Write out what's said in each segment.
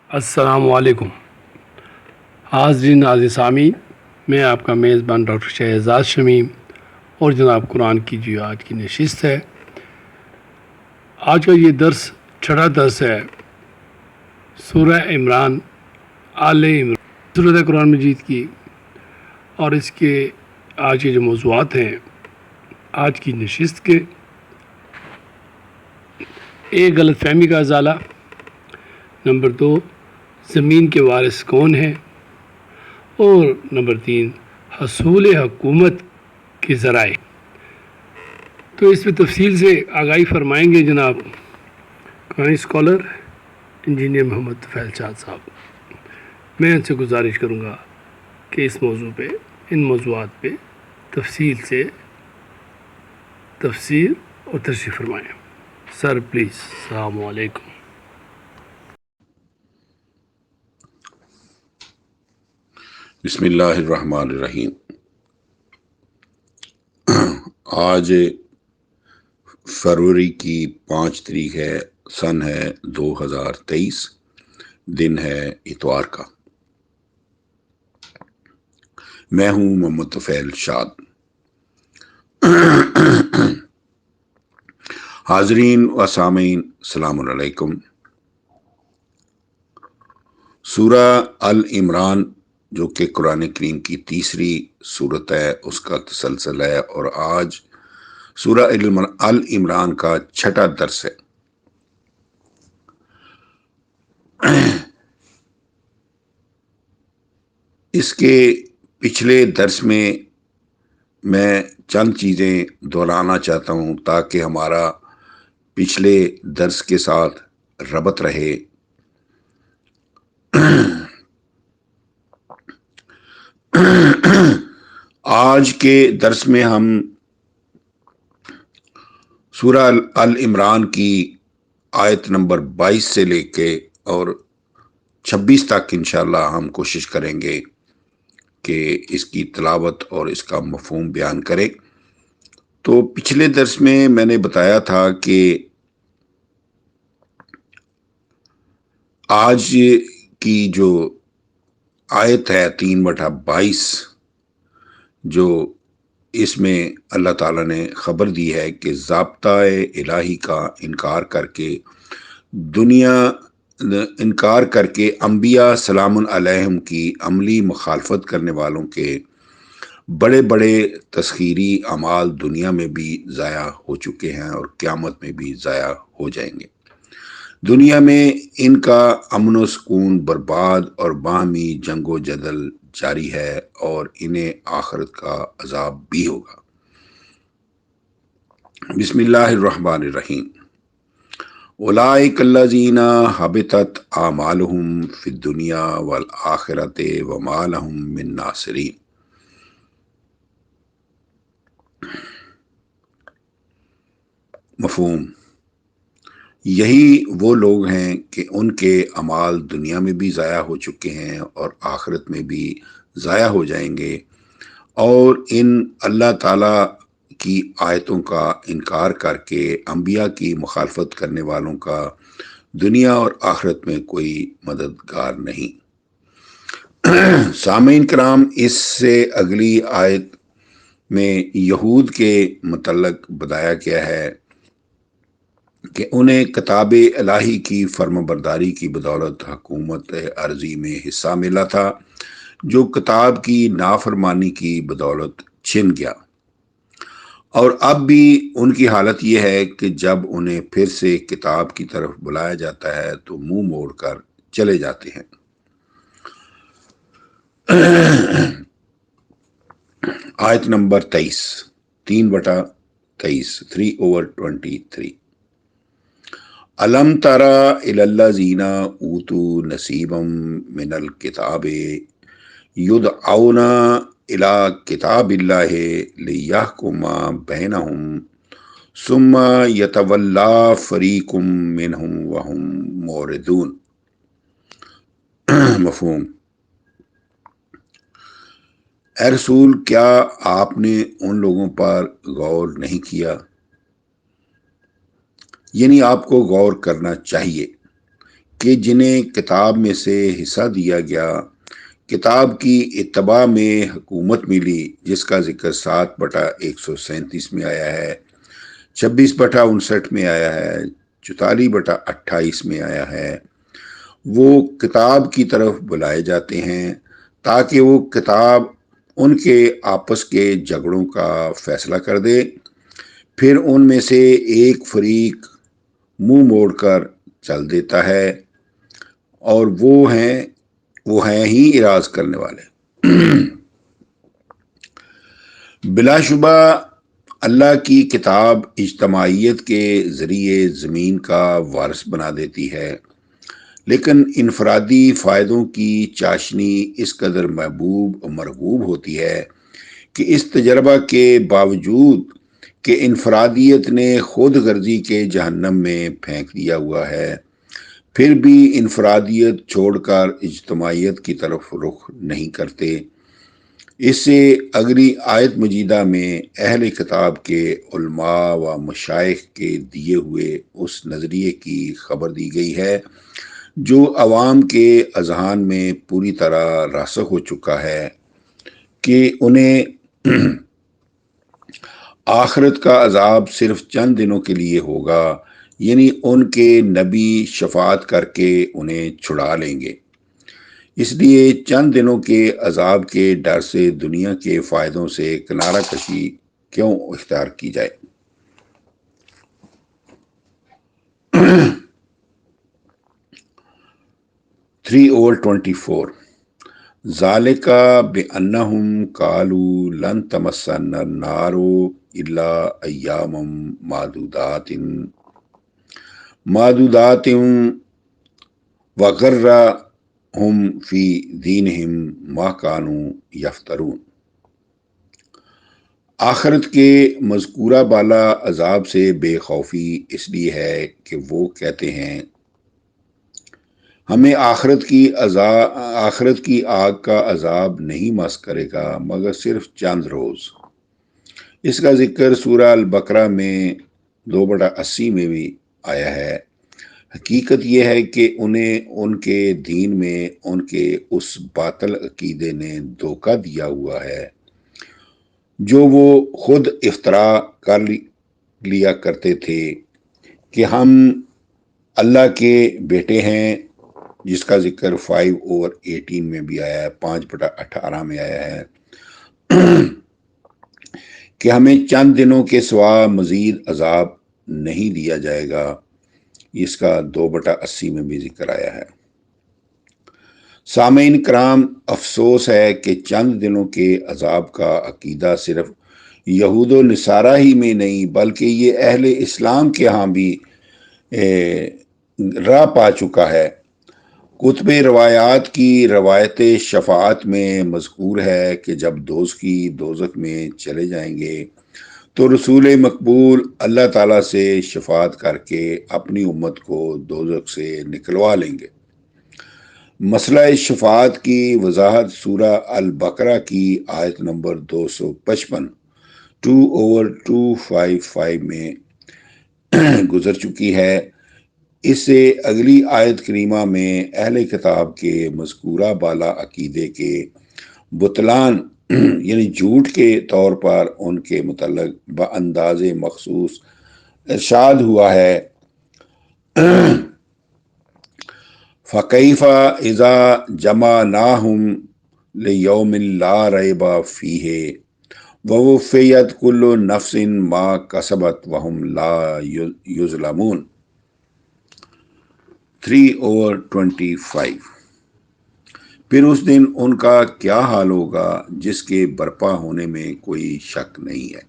السلام علیکم حاضرین ناظرین سامعین، میں آپ کا میزبان ڈاکٹر شہزاد شمیم اور جناب قرآن کی جو آج کی نشست ہے، آج کا یہ درس چھٹا درس ہے سورہ عمران آل عمران صورت قرآن مجید کی، اور اس کے آج کے جو موضوعات ہیں آج کی نشست کے: ایک غلط فہمی کا ازالہ، نمبر 2 زمین کے وارث کون ہیں، اور نمبر 3 حصول حکومت کے ذرائع۔ تو اس پہ تفصیل سے آگاہی فرمائیں گے جناب قرآن اسکالر انجینئر محمد طفیل شاد صاحب۔ میں ان سے گزارش کروں گا کہ اس موضوع پہ، ان موضوعات پہ تفصیل سے تفسیر اور تشریح فرمائیں۔ Sir please. السلام علیکم۔ بسم اللہ الرحمن الرحیم۔ آج فروری کی 5 تاریخ ہے، سن ہے 2023، دن ہے اتوار کا۔ میں ہوں محمد طفیل شاد۔ حاضرین و سامعین، السلام علیکم۔ سورہ العمران جو کہ قرآن کریم کی تیسری سورت ہے، اس کا تسلسل ہے، اور آج سورہ العمران کا چھٹا درس ہے۔ اس کے پچھلے درس میں چند چیزیں دہرانا چاہتا ہوں تاکہ ہمارا پچھلے درس کے ساتھ ربط رہے۔ آج کے درس میں ہم سورہ العمران کی آیت نمبر 22 سے لے کے اور 26 تک انشاءاللہ ہم کوشش کریں گے کہ اس کی تلاوت اور اس کا مفہوم بیان کریں۔ تو پچھلے درس میں نے بتایا تھا کہ آج کی جو آیت ہے 3/22، جو اس میں اللہ تعالیٰ نے خبر دی ہے کہ ضابطۂ الہی کا انکار کر کے انبیاء سلام علیہم کی عملی مخالفت کرنے والوں کے بڑے بڑے تسخیری اعمال دنیا میں بھی ضائع ہو چکے ہیں اور قیامت میں بھی ضائع ہو جائیں گے۔ دنیا میں ان کا امن و سکون برباد اور باہمی جنگ و جدل جاری ہے، اور انہیں آخرت کا عذاب بھی ہوگا۔ بسم اللہ الرحمن الرحیم۔ اولئک الذین حبطت اعمالہم فی الدنیا والآخرۃ وما لہم من ناصرین۔ مفہوم: یہی وہ لوگ ہیں کہ ان کے اعمال دنیا میں بھی ضائع ہو چکے ہیں اور آخرت میں بھی ضائع ہو جائیں گے، اور ان اللہ تعالیٰ کی آیتوں کا انکار کر کے انبیاء کی مخالفت کرنے والوں کا دنیا اور آخرت میں کوئی مددگار نہیں۔ سامعین کرام، اس سے اگلی آیت میں یہود کے متعلق بتایا گیا ہے کہ انہیں کتاب الہی کی فرمانبرداری کی بدولت حکومت ارضی میں حصہ ملا تھا، جو کتاب کی نافرمانی کی بدولت چھن گیا، اور اب بھی ان کی حالت یہ ہے کہ جب انہیں پھر سے کتاب کی طرف بلایا جاتا ہے تو منہ موڑ کر چلے جاتے ہیں۔ آیت نمبر 23، 3/23، 3/23۔ الم تر الی الذین اوتوا نصیبا من الکتاب یدعون الی کتاب اللہ لیحکم بینہم ثم یتولی فریق منہم وہم معرضون۔ مفہوم: اے رسول، کیا آپ نے ان لوگوں پر غور نہیں کیا؟ یعنی آپ کو غور کرنا چاہیے کہ جنہیں کتاب میں سے حصہ دیا گیا، کتاب کی اتباع میں حکومت ملی، جس کا ذکر 7/137 میں آیا ہے، 26/59 میں آیا ہے، 44/28 میں آیا ہے، وہ کتاب کی طرف بلائے جاتے ہیں تاکہ وہ کتاب ان کے آپس کے جھگڑوں کا فیصلہ کر دے۔ پھر ان میں سے ایک فریق منہ موڑ کر چل دیتا ہے، اور وہ ہیں ہی اراض کرنے والے۔ بلا شبہ اللہ کی کتاب اجتماعیت کے ذریعے زمین کا وارث بنا دیتی ہے، لیکن انفرادی فائدوں کی چاشنی اس قدر محبوب و مرغوب ہوتی ہے کہ اس تجربہ کے باوجود کہ انفرادیت نے خود غرضی کے جہنم میں پھینک دیا ہوا ہے، پھر بھی انفرادیت چھوڑ کر اجتماعیت کی طرف رخ نہیں کرتے۔ اس سے اگلی آیت مجیدہ میں اہل کتاب کے علماء و مشائخ کے دیے ہوئے اس نظریے کی خبر دی گئی ہے جو عوام کے اذہان میں پوری طرح راسخ ہو چکا ہے، کہ انہیں آخرت کا عذاب صرف چند دنوں کے لیے ہوگا، یعنی ان کے نبی شفاعت کر کے انہیں چھڑا لیں گے۔ اس لیے چند دنوں کے عذاب کے ڈر سے دنیا کے فائدوں سے کنارہ کشی کیوں اختیار کی جائے۔ 3/24 ذالک بأنہم قالوا لن تمسنا النار الا ایاما معدودات وغرہم فی دینہم ما کانوا یفترون۔ آخرت کے مذکورہ بالا عذاب سے بے خوفی اس لیے ہے کہ وہ کہتے ہیں ہمیں آخرت کی آگ کا عذاب نہیں مس کرے گا مگر صرف چند روز۔ اس کا ذکر سورہ البقرہ میں 2/80 میں بھی آیا ہے۔ حقیقت یہ ہے کہ انہیں ان کے دین میں ان کے اس باطل عقیدے نے دھوکہ دیا ہوا ہے جو وہ خود افترا کر لیا کرتے تھے کہ ہم اللہ کے بیٹے ہیں، جس کا ذکر 5/18 میں بھی آیا ہے، 5/18 میں آیا ہے، کہ ہمیں چند دنوں کے سوا مزید عذاب نہیں دیا جائے گا، اس کا 2/80 میں بھی ذکر آیا ہے۔ سامعین کرام، افسوس ہے کہ چند دنوں کے عذاب کا عقیدہ صرف یہود و نصارہ ہی میں نہیں بلکہ یہ اہل اسلام کے ہاں بھی راہ پا چکا ہے۔ کتب روایات کی روایت شفاعت میں مذکور ہے کہ جب دوزخی دوزخ میں چلے جائیں گے تو رسول مقبول اللہ تعالیٰ سے شفاعت کر کے اپنی امت کو دوزخ سے نکلوا لیں گے۔ مسئلہ شفاعت کی وضاحت سورہ البقرہ کی آیت نمبر 255 2/255 میں گزر چکی ہے۔ اس سے اگلی آیت کریمہ میں اہل کتاب کے مذکورہ بالا عقیدے کے بطلان یعنی جھوٹ کے طور پر ان کے متعلق بانداز مخصوص ارشاد ہوا ہے، فَكَيْفَ إِذَا جَمَعْنَاهُمْ لِيَوْمٍ لَا رَيْبَ فِيهِ وَوُفِّيَتْ كُلُّ نَفْسٍ مَا كَسَبَتْ وَهُمْ لَا يُظْلَمُونَ۔ 3/25 پھر اس دن ان کا کیا حال ہوگا جس کے برپا ہونے میں کوئی شک نہیں ہے،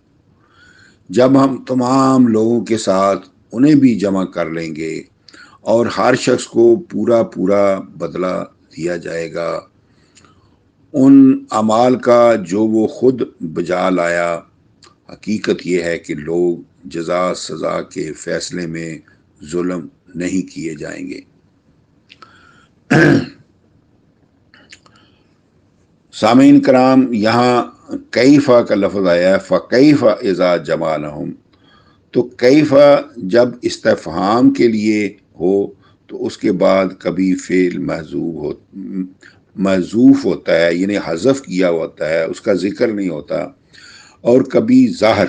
جب ہم تمام لوگوں کے ساتھ انہیں بھی جمع کر لیں گے اور ہر شخص کو پورا پورا بدلہ دیا جائے گا ان اعمال کا جو وہ خود بجا لایا۔ حقیقت یہ ہے کہ لوگ جزا سزا کے فیصلے میں ظلم نہیں کیے جائیں گے۔ سامعین کرام، یہاں کیفا کا لفظ آیا ہے، فَكَيْفَ إِذَا جَمَعْنَاهُمْ، تو کیفا جب استفہام کے لیے ہو تو اس کے بعد کبھی فعل محذوف ہوتا ہے، یعنی حذف کیا ہوتا ہے، اس کا ذکر نہیں ہوتا، اور کبھی ظاہر،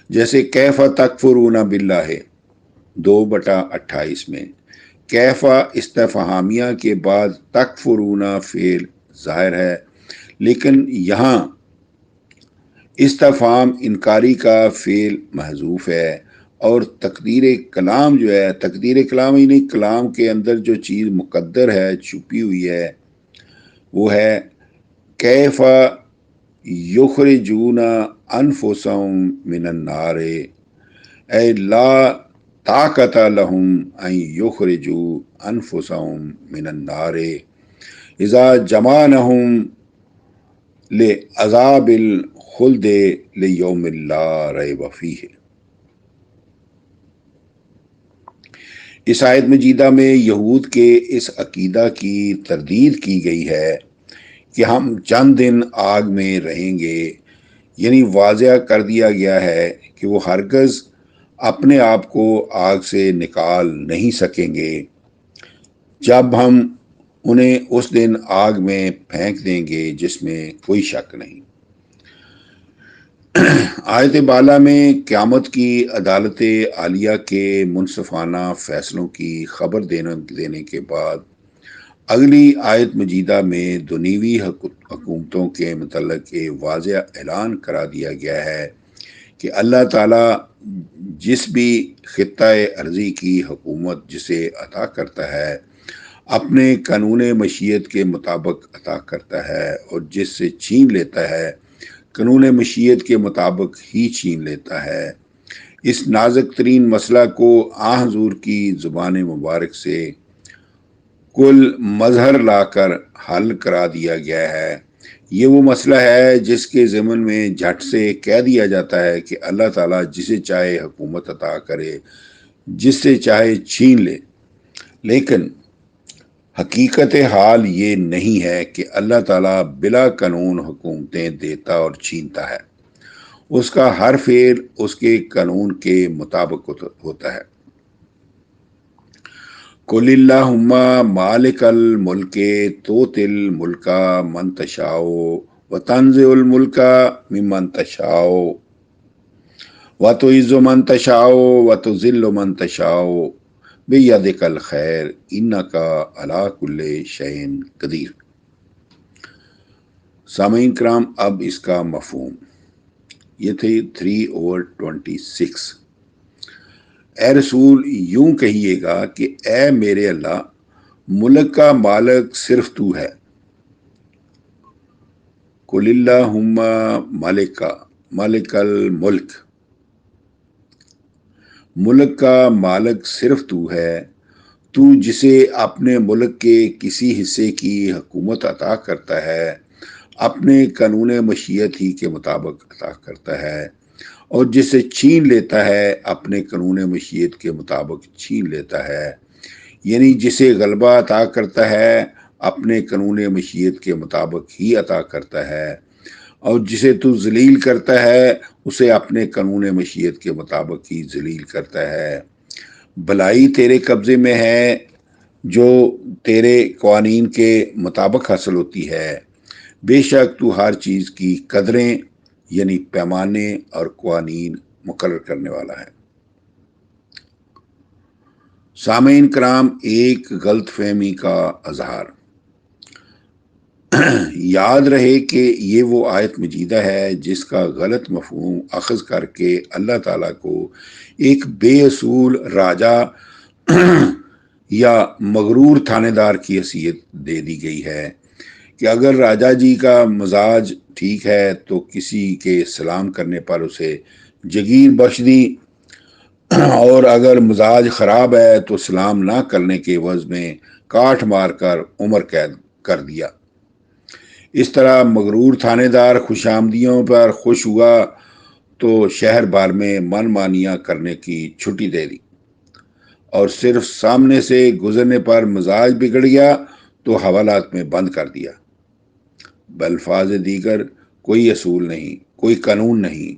جیسے کیف تکفرون باللہ 2/28 میں کیفا استفہامیہ کے بعد تکفرون فعل ظاہر ہے، لیکن یہاں استفہام انکاری کا فعل محذوف ہے، اور تقدیر کلام جو ہے، تقدیر کلام یعنی کلام کے اندر جو چیز مقدر ہے، چھپی ہوئی ہے، وہ ہے کیفا یخرجون انفسهم من النار، اے لا طاقت لهم ان یخرجوا انفسهم من النار اذا جمعناهم لعذاب الخلد لیوم لا ریب فیہ۔ اس آیت مجیدہ میں یہود کے اس عقیدہ کی تردید کی گئی ہے کہ ہم چند دن آگ میں رہیں گے، یعنی واضح کر دیا گیا ہے کہ وہ ہرگز اپنے آپ کو آگ سے نکال نہیں سکیں گے جب ہم انہیں اس دن آگ میں پھینک دیں گے جس میں کوئی شک نہیں۔ آیت بالا میں قیامت کی عدالت عالیہ کے منصفانہ فیصلوں کی خبر دینے کے بعد اگلی آیت مجیدہ میں دنیوی حکومتوں کے متعلق ایک واضح اعلان کرا دیا گیا ہے کہ اللہ تعالیٰ جس بھی خطۂ ارضی کی حکومت جسے عطا کرتا ہے اپنے قانون مشیت کے مطابق عطا کرتا ہے، اور جس سے چھین لیتا ہے قانون مشیت کے مطابق ہی چھین لیتا ہے۔ اس نازک ترین مسئلہ کو حضور کی زبان مبارک سے کل مظہر لا کر حل کرا دیا گیا ہے۔ یہ وہ مسئلہ ہے جس کے ضمن میں جھٹ سے کہہ دیا جاتا ہے کہ اللہ تعالیٰ جسے چاہے حکومت عطا کرے، جس سے چاہے چھین لے، لیکن حقیقت حال یہ نہیں ہے کہ اللہ تعالیٰ بلا قانون حکومتیں دیتا اور چھینتا ہے، اس کا ہر فعل اس کے قانون کے مطابق ہوتا ہے۔ قل اللہم مالک الملک تؤتی الملک من تشاء وتنزع الملک ممن تشاء وتعز من تشاء وتذل من تشاء بیدک الخیر انک علی کل شیء قدیر۔ سامعین کرام، اب اس کا مفہوم، یہ تھی 3/26۔ اے رسول یوں کہیے گا کہ اے میرے اللہ، ملک کا مالک صرف تو ہے۔ قل اللہم مالک الملک، ملک کا مالک صرف تو ہے، تو جسے اپنے ملک کے کسی حصے کی حکومت عطا کرتا ہے اپنے قانون مشیت ہی کے مطابق عطا کرتا ہے، اور جسے چھین لیتا ہے اپنے قانون مشیت کے مطابق چھین لیتا ہے، یعنی جسے غلبہ عطا کرتا ہے اپنے قانون مشیت کے مطابق ہی عطا کرتا ہے، اور جسے تو ذلیل کرتا ہے اسے اپنے قانون مشیت کے مطابق ہی ذلیل کرتا ہے۔ بھلائی تیرے قبضے میں ہے جو تیرے قوانین کے مطابق حاصل ہوتی ہے، بے شک تو ہر چیز کی قدریں یعنی پیمانے اور قوانین مقرر کرنے والا ہے۔ سامعین کرام، ایک غلط فہمی کا اظہار۔ یاد رہے کہ یہ وہ آیت مجیدہ ہے جس کا غلط مفہوم اخذ کر کے اللہ تعالیٰ کو ایک بے اصول راجا یا مغرور تھانے دار کی حیثیت دے دی گئی ہے کہ اگر راجا جی کا مزاج ٹھیک ہے تو کسی کے سلام کرنے پر اسے جگیر بخش دی، اور اگر مزاج خراب ہے تو سلام نہ کرنے کے عوض میں کاٹ مار کر عمر قید کر دیا۔ اس طرح مغرور تھانے دار خوش آمدیوں پر خوش ہوا تو شہر بھر میں من مانیاں کرنے کی چھٹی دے دی، اور صرف سامنے سے گزرنے پر مزاج بگڑ گیا تو حوالات میں بند کر دیا۔ بالفاظ دیگر کوئی اصول نہیں، کوئی قانون نہیں،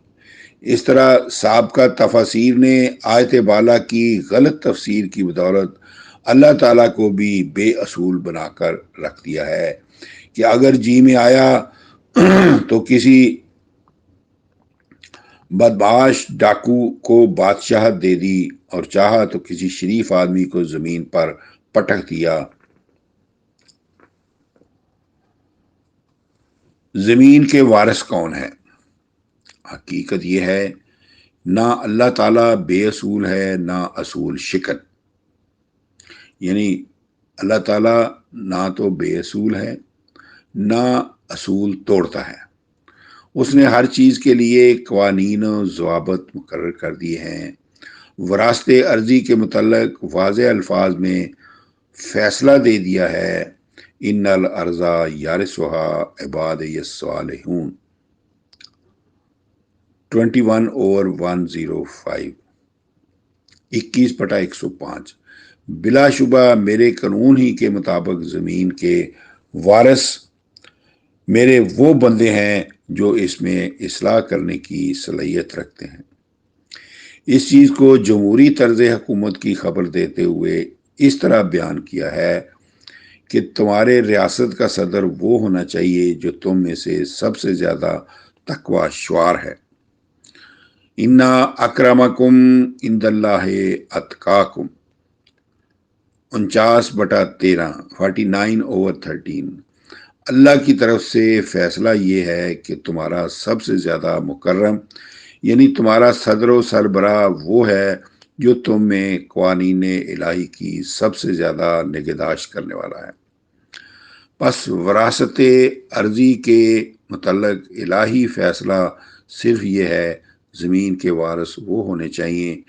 اس طرح سابقہ تفاسیر نے آیت بالا کی غلط تفسیر کی بدولت اللہ تعالیٰ کو بھی بے اصول بنا کر رکھ دیا ہے کہ اگر جی میں آیا تو کسی بدمعاش ڈاکو کو بادشاہت دے دی اور چاہا تو کسی شریف آدمی کو زمین پر پٹک دیا۔ زمین کے وارث کون ہے؟ حقیقت یہ ہے نہ اللہ تعالیٰ بے اصول ہے نہ اصول شکن، یعنی اللہ تعالیٰ نہ تو بے اصول ہے نہ اصول توڑتا ہے۔ اس نے ہر چیز کے لیے قوانین و ضوابط مقرر کر دیے ہیں۔ وراثت ارضی کے متعلق واضح الفاظ میں فیصلہ دے دیا ہے، ان الارض یارثھا عبادی الصالحون 21/105 21/105۔ بلا شبہ میرے قانون ہی کے مطابق زمین کے وارث میرے وہ بندے ہیں جو اس میں اصلاح کرنے کی صلاحیت رکھتے ہیں۔ اس چیز کو جمہوری طرز حکومت کی خبر دیتے ہوئے اس طرح بیان کیا ہے کہ تمہارے ریاست کا صدر وہ ہونا چاہیے جو تم میں سے سب سے زیادہ تقوی شعار ہے۔ انا اکرمکم عند اللہ اتقاکم 49/13 49/13۔ اللہ کی طرف سے فیصلہ یہ ہے کہ تمہارا سب سے زیادہ مکرم یعنی تمہارا صدر و سربراہ وہ ہے جو تم میں قوانین الہی کی سب سے زیادہ نگہداشت کرنے والا ہے۔ پس وراثت ارضی کے متعلق الہی فیصلہ صرف یہ ہے، زمین کے وارث وہ ہونے چاہیے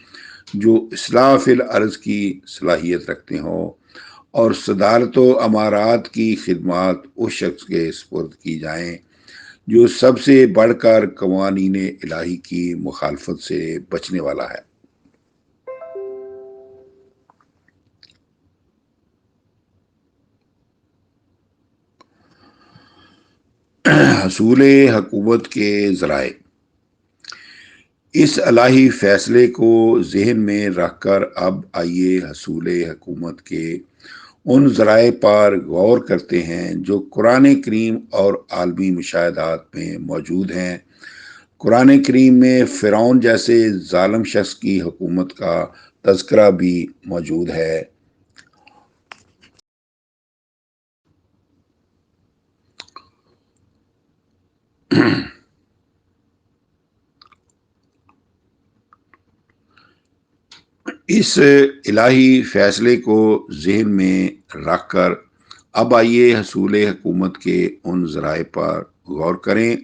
جو اصلاح فی الارض کی صلاحیت رکھتے ہوں اور صدارت و امارات کی خدمات اس شخص کے سپرد کی جائیں جو سب سے بڑھ کر قوانین الہی کی مخالفت سے بچنے والا ہے۔ حصول حکومت کے ذرائع۔ اس الہی فیصلے کو ذہن میں رکھ کر اب آئیے حصول حکومت کے ان ذرائع پر غور کرتے ہیں جو قرآن کریم اور عالمی مشاہدات میں موجود ہیں۔ قرآن کریم میں فرعون جیسے ظالم شخص کی حکومت کا تذکرہ بھی موجود ہے۔ اس الہی فیصلے کو ذہن میں رکھ کر اب آئیے حصول حکومت کے ان ذرائع پر غور کریں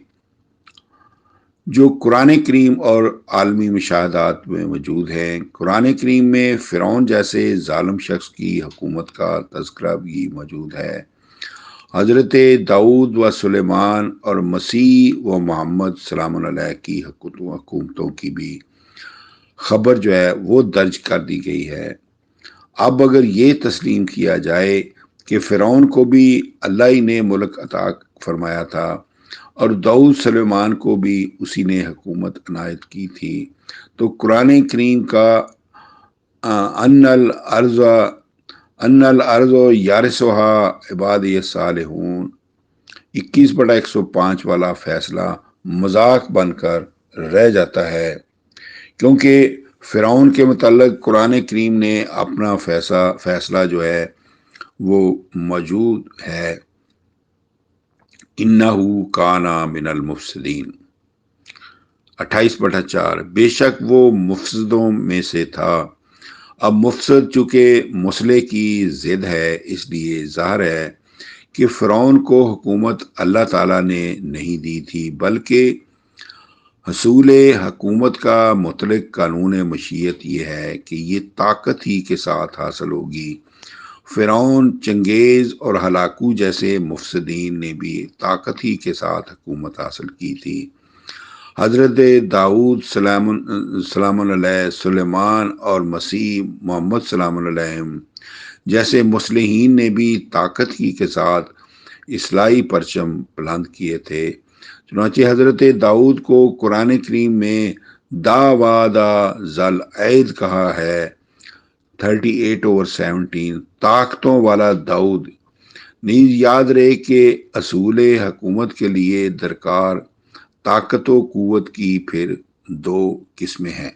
جو قرآن کریم اور عالمی مشاہدات میں موجود ہیں۔ قرآن کریم میں فرعون جیسے ظالم شخص کی حکومت کا تذکرہ بھی موجود ہے۔ حضرت داؤد و سلیمان اور مسیح و محمد سلام علیہ کی حکومتوں کی بھی خبر جو ہے وہ درج کر دی گئی ہے۔ اب اگر یہ تسلیم کیا جائے کہ فرعون کو بھی اللہ ہی نے ملک عطا فرمایا تھا اور داؤد سلیمان کو بھی اسی نے حکومت عنایت کی تھی، تو قرآن کریم کا ان الارض یارثھا عبادی الصالحون 21/105 والا فیصلہ مذاق بن کر رہ جاتا ہے، کیونکہ فرعون کے متعلق قرآن کریم نے اپنا فیصلہ جو ہے وہ موجود ہے، انہو کان من المفسدین 28/4۔ بے شک وہ مفسدوں میں سے تھا۔ اب مفسد چونکہ مسئلے کی ضد ہے، اس لیے ظاہر ہے کہ فرعون کو حکومت اللہ تعالیٰ نے نہیں دی تھی، بلکہ حصول حکومت کا مطلق قانون مشیت یہ ہے کہ یہ طاقت ہی کے ساتھ حاصل ہوگی۔ فرعون، چنگیز اور ہلاکو جیسے مفسدین نے بھی طاقت ہی کے ساتھ حکومت حاصل کی تھی۔ حضرت داؤد سلام علیہ، سلیمان اور مسیح محمد سلام علیہ جیسے مصلحین نے بھی طاقت ہی کے ساتھ اصلاحی پرچم بلند کیے تھے۔ چنانچہ حضرت داؤد کو قرآن کریم میں داوادا ذل عید کہا ہے 38/17 طاقتوں والا داؤد۔ نیز یاد رہے کہ اصول حکومت کے لیے درکار طاقت و قوت کی پھر دو قسمیں ہیں۔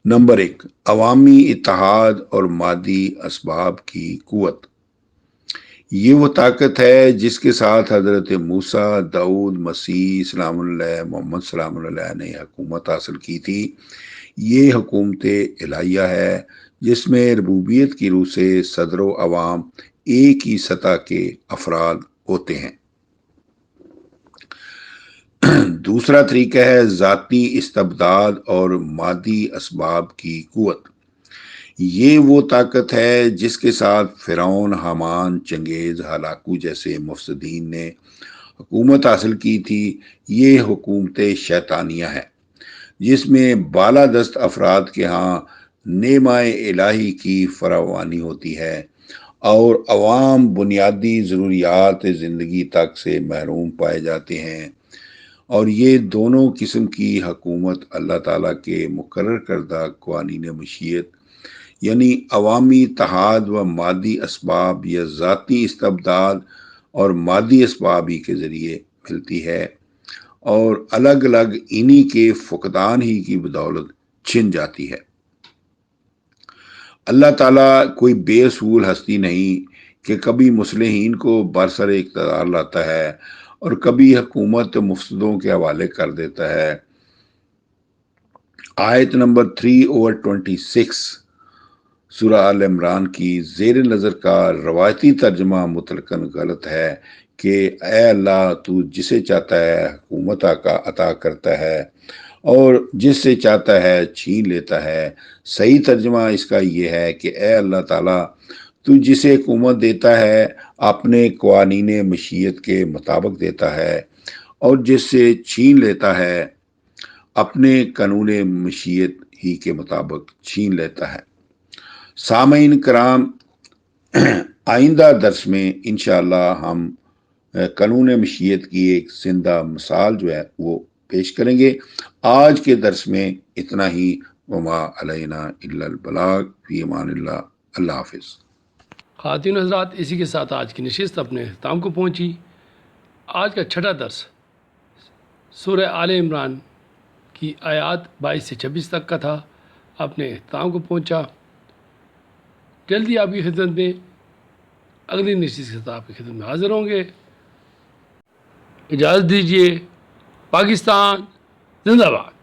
نمبر 1، عوامی اتحاد اور مادی اسباب کی قوت۔ یہ وہ طاقت ہے جس کے ساتھ حضرت موسیٰ، داؤد، مسیح سلام اللہ، محمد سلام اللہ نے حکومت حاصل کی تھی۔ یہ حکومت الہیہ ہے جس میں ربوبیت کی روح سے صدر و عوام ایک ہی سطح کے افراد ہوتے ہیں۔ دوسرا طریقہ ہے ذاتی استبداد اور مادی اسباب کی قوت۔ یہ وہ طاقت ہے جس کے ساتھ فرعون، حامان، چنگیز، ہلاکو جیسے مفسدین نے حکومت حاصل کی تھی۔ یہ حکومت شیطانیہ ہے جس میں بالادست افراد کے ہاں نعمہ الہی کی فراوانی ہوتی ہے اور عوام بنیادی ضروریات زندگی تک سے محروم پائے جاتے ہیں، اور یہ دونوں قسم کی حکومت اللہ تعالیٰ کے مقرر کردہ قوانین مشیت یعنی عوامی اتحاد و مادی اسباب یا ذاتی استبداد اور مادی اسباب ہی کے ذریعے ملتی ہے، اور الگ الگ انہی کے فقدان ہی کی بدولت چھن جاتی ہے۔ اللہ تعالیٰ کوئی بے اصول ہستی نہیں کہ کبھی مصلحین کو برسر اقتدار لاتا ہے اور کبھی حکومت مفسدوں کے حوالے کر دیتا ہے۔ آیت نمبر 3/26 سورہ آل عمران کی زیر نظر کا روایتی ترجمہ مطلقاً غلط ہے کہ اے اللہ تو جسے چاہتا ہے حکومت عطا کرتا ہے اور جس سے چاہتا ہے چھین لیتا ہے۔ صحیح ترجمہ اس کا یہ ہے کہ اے اللہ تعالیٰ تو جسے حکومت دیتا ہے اپنے قوانین مشیت کے مطابق دیتا ہے، اور جس سے چھین لیتا ہے اپنے قانون مشیت ہی کے مطابق چھین لیتا ہے۔ سامعین کرام، آئندہ درس میں انشاءاللہ ہم قانون مشیت کی ایک زندہ مثال جو ہے وہ پیش کریں گے۔ آج کے درس میں اتنا ہی۔ وما علینا الا البلاغ، فی امان اللہ۔ اللہ حافظ۔ خواتین و حضرات، اسی کے ساتھ آج کی نشست اپنے اختتام کو پہنچی۔ آج کا چھٹا درس سورہ آل عمران کی آیات 22 سے 26 تک کا تھا، اپنے اختتام کو پہنچا۔ جلدی آپ کی خدمت میں اگلی نشست کے ساتھ آپ کی خدمت میں حاضر ہوں گے۔ اجازت دیجیے۔ پاکستان زندہ باد۔